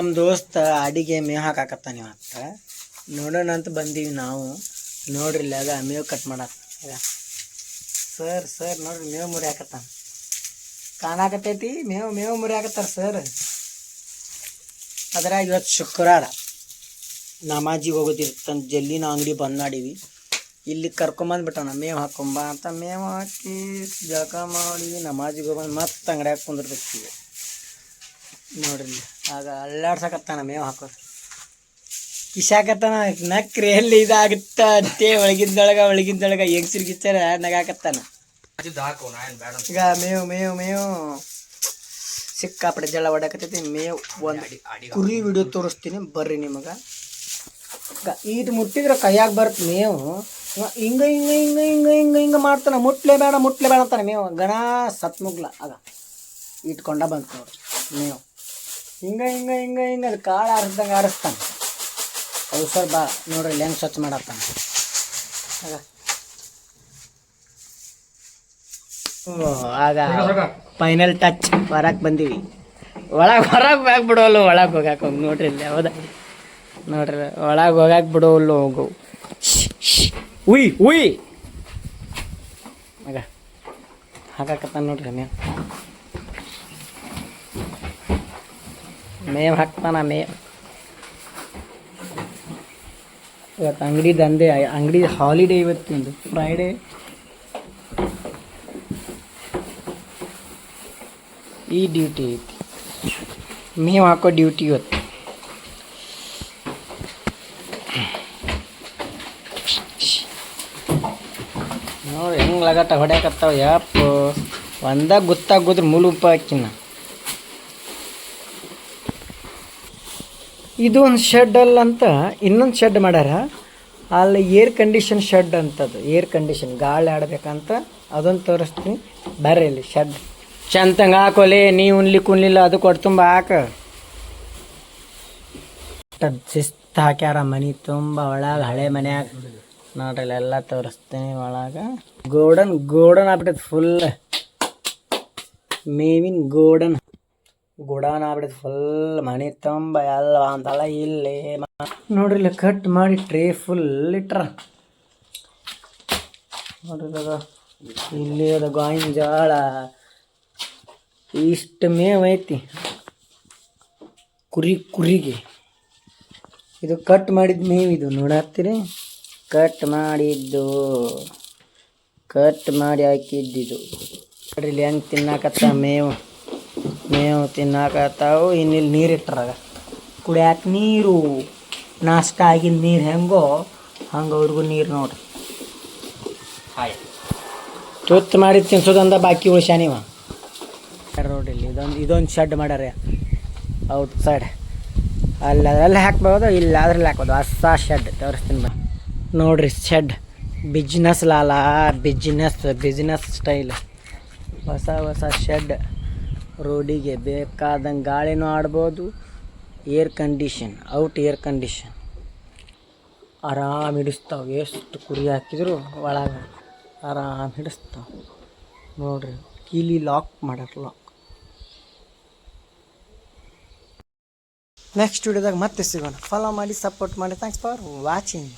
ನಮ್ಮ ದೋಸ್ತ ಅಡಿಗೆ ಮೇವು ಹಾಕಾಕತ್ತಾನ ಇವತ್ತು. ನೋಡೋಣ ಅಂತ ಬಂದೀವಿ ನಾವು. ನೋಡ್ರಿ ಇಲ್ಲಿ ಅದ ಮೇವು ಕಟ್ ಮಾಡತ್ತ ಸರ್ ನೋಡ್ರಿ ಮೇವು ಮುರಿ ಹಾಕತ್ತಾನ. ಕಾಣಾಕತ್ತೈತಿ ಮೇವು ಮುರಿ ಹಾಕತ್ತಾರ ಸರ್. ಅದ್ರಾಗ ಇವತ್ತು ಶುಕ್ರವಾರ ನಮಾಜಿಗೆ ಹೋಗೋದಿರ್ತಂತ ಜಲ್ದಿ ನಾವು ಅಂಗಡಿ ಬಂದ್ ಮಾಡೀವಿ. ಇಲ್ಲಿ ಕರ್ಕೊಂಬಂದ್ಬಿಟ್ಟವನ ಮೇವು ಹಾಕೊಂಬ ಅಂತ. ಮೇವು ಹಾಕಿ ಜಳಕ ಮಾಡಿ ನಮಾಜಿಗೆ ಹೋಗ್ಬಂದು ಮತ್ತೆ ಅಂಗಡಿಯಾಗ ಕುಂದಿರ್ಬೇಕು. ನೋಡ್ರಿ ಆಗ ಅಲ್ಲಾಡ್ಸಕತ್ತಾನ ಮೇವು ಹಾಕೋದು. ಕಿಶಾಕತ್ತಾನ. ನಕ್ರಿ ಎಲ್ಲಿ ಇದಾಗುತ್ತ ಅಷ್ಟೇ. ಒಳಗಿದ್ದೊಳಗ ಹೆಂಗ್ಸಿರ್ಗಿಚ್ಚಾರ ನಗಾಕತ್ತಾನ. ಈಗ ಮೇವು ಸಿಕ್ಕಾಪಟ್ಟೆ ಜಳ ಹೊಡಕತ್ತೈತಿ. ಮೇವು ಒಂದು ಕುರಿ ವಿಡಿಯೋ ತೋರಿಸ್ತೀನಿ ಬರ್ರಿ ನಿಮಗೆ. ಇದು ಮುಟ್ಟಿದ್ರೆ ಕೈಯಾಗ ಬರುತ್ತೆ ಮೇವು. ಹಿಂಗ ಮಾಡ್ತಾನೆ. ಮುಟ್ಲೆ ಬೇಡ ಅಂತಾನೆ. ಮೇವು ಗಣ ಸತ್ಮುಗ್ಲ ಆಗ ಇಟ್ಕೊಂಡ ಬಂತು ನೋಡ್ರಿ ಮೇವು. ಹಿಂಗ ಅದು ಕಾಳು ಆರಿಸ್ದಂಗೆ ಆರಿಸ್ತಾನೆ. ಅವಸರ ಬಾ ನೋಡ್ರಿ ಹೆಂಗೆ ಸ್ವಚ್ಛ ಮಾಡತ್ತಾನ ಆಗ ಫೈನಲ್ ಟಚ್ ಹೊರಕ್ಕೆ ಬಂದೀವಿ. ಹೊರಗೆ ಹೋಗಕ್ಕೆ ಬಿಡೋಲ್ಲ. ಒಳಗೆ ಹೋಗಕ್ಕೆ ಹೋಗಿ ನೋಡ್ರಿ ಇಲ್ಲಿ. ಹೌದಾ ನೋಡ್ರಿ ಒಳಗೆ ಹೋಗಕ್ಕೆ ಬಿಡೋಲ್ಲ. ಹೋಗು ಉಯ್ ಆಗ ಹಾಕಾಕತ್ತಾನ ನೋಡ್ರಿ ಮೇವು ಹಾಕ್ತಾನ. ಇವತ್ತು ಅಂಗಡಿ ದಂಧೆ. ಅಂಗಡಿ ಹಾಲಿಡೇ ಇವತ್ತಿಂದು ಫ್ರೈಡೇ. ಈ ಡ್ಯೂಟಿ ಐತಿ. ಮೇವು ಹಾಕೋ ಡ್ಯೂಟಿ ಇವತ್ತು. ನೋಡಿ ಹೆಂಗೆ ಲಗಟ ಹೊಡ್ಯಾಕತ್ತಾವ. ಯಪ್ಪ ಒಂದಾಗ ಗೊತ್ತಾಗೋದ್ರ ಮುಳುಪ ಹಾಕಿನ. ಇದು ಒಂದು ಶೆಡ್ ಅಂತ ಇನ್ನೊಂದು ಶೆಡ್ ಮಾಡ್ಯಾರ. ಅಲ್ಲಿ ಏರ್ ಕಂಡೀಷನ್ ಶೆಡ್ ಅಂತದು. ಏರ್ ಕಂಡೀಷನ್ ಗಾಳಿ ಆಡ್ಬೇಕಂತ ಅದೊಂದು ತೋರಿಸ್ತೀನಿ ಬರ್ರಿ. ಇಲ್ಲಿ ಶೆಡ್ ಚಂತಂಗೆ ಹಾಕೋಲಿ. ನೀವು ಕುಣ್ಲಿಲ್ಲ ಅದು ಕೊಡ್ತುಂಬ ಹಾಕ. ಶಿಸ್ತು ಹಾಕ್ಯಾರ ಮನೆ ತುಂಬ. ಒಳಗೆ ಹಳೆ ಮನ್ಯಾಗ ನೋಡ್ರಿ ಎಲ್ಲ ತೋರಿಸ್ತೀನಿ. ಒಳಗೆ ಗೋಡನ್ ಆಗ್ಬಿಟ್ಟೈತೆ ಫುಲ್. ಮೇವಿನ ಗೋಡನ್ ಆಗ್ಬಿಟ್ಟೈತೆ ಫುಲ್. ಮನೆ ತುಂಬ ಎಲ್ಲ ಅಂತಲ್ಲ. ಇಲ್ಲಿ ನೋಡ್ರಿ ಇಲ್ಲಿ ಕಟ್ ಮಾಡಿ ಟ್ರೇ ಫುಲ್ ಇಟ್ರ ನೋಡ್ರಿ. ಅದ ಇಲ್ಲಿ ಅದ ಗಾಯಿನ ಜಾಳ ಇಷ್ಟು ಮೇವು ಐತಿ ಕುರಿಗೆ. ಇದು ಕಟ್ ಮಾಡಿದ ಮೇವು. ಇದು ನೋಡತ್ತೀರಿ ಕಟ್ ಮಾಡಿ ಹಾಕಿದ್ದಿದು. ನೋಡ್ರಿ ಇಲ್ಲಿ ಹೆಂಗೆ ತಿನ್ನಾಕತ್ತ ಮೇವು ತಿನ್ನಾಕತ್ತಾವು. ಇನ್ನಿಲ್ಲಿ ನೀರು ಇಟ್ರಾಗ ಕುಡಿಯಾಕ ನೀರು. ನಾಷ್ಟ ಆಗಿನ ನೀರು ಹೆಂಗೋ ಹಂಗೆ ಅವ್ರಿಗೂ ನೀರು ನೋಡ್ರಿ. ತುತ್ತು ಮಾಡಿ ತಿನ್ಸೋದಂದ ಬಾಕಿ ಉಳಿಸ್ಯಾನಿವ ನೋಡ್ರಿ. ಇಲ್ಲಿ ಇದೊಂದು ಶೆಡ್ ಮಾಡ್ಯಾರ ಔಟ್ ಸೈಡ್. ಅಲ್ಲಲ್ಲಿ ಹಾಕ್ಬೋದು, ಇಲ್ಲ ಅದ್ರಲ್ಲಿ ಹಾಕ್ಬೋದು. ಹೊಸ ಶೆಡ್ ತೋರಿಸ್ತೀನಿ ಬಾ ನೋಡ್ರಿ. Shed business business style. ಹೊಸ ಶೆಡ್. ರೋಡಿಗೆ ಬೇಕಾದಂಗೆ ಗಾಳಿನೂ ಆಡ್ಬೋದು. ಏರ್ ಕಂಡೀಷನ್ ಆರಾಮ್ ಹಿಡಿಸ್ತಾವೆ. ಎಷ್ಟು ಕುರಿ ಹಾಕಿದ್ರು ಒಳಗೆ ಆರಾಮ್ ಹಿಡಿಸ್ತಾವೆ ನೋಡ್ರಿ. ಕೀಲಿ ಲಾಕ್ ಮಾಡ್ಯಾರ. ನೆಕ್ಸ್ಟ್ ವಿಡಿಯೋದಾಗ ಮತ್ತೆ ಸಿಗೋಣ. ಫಾಲೋ ಮಾಡಿ, ಸಪೋರ್ಟ್ ಮಾಡಿ. Thanks for watching.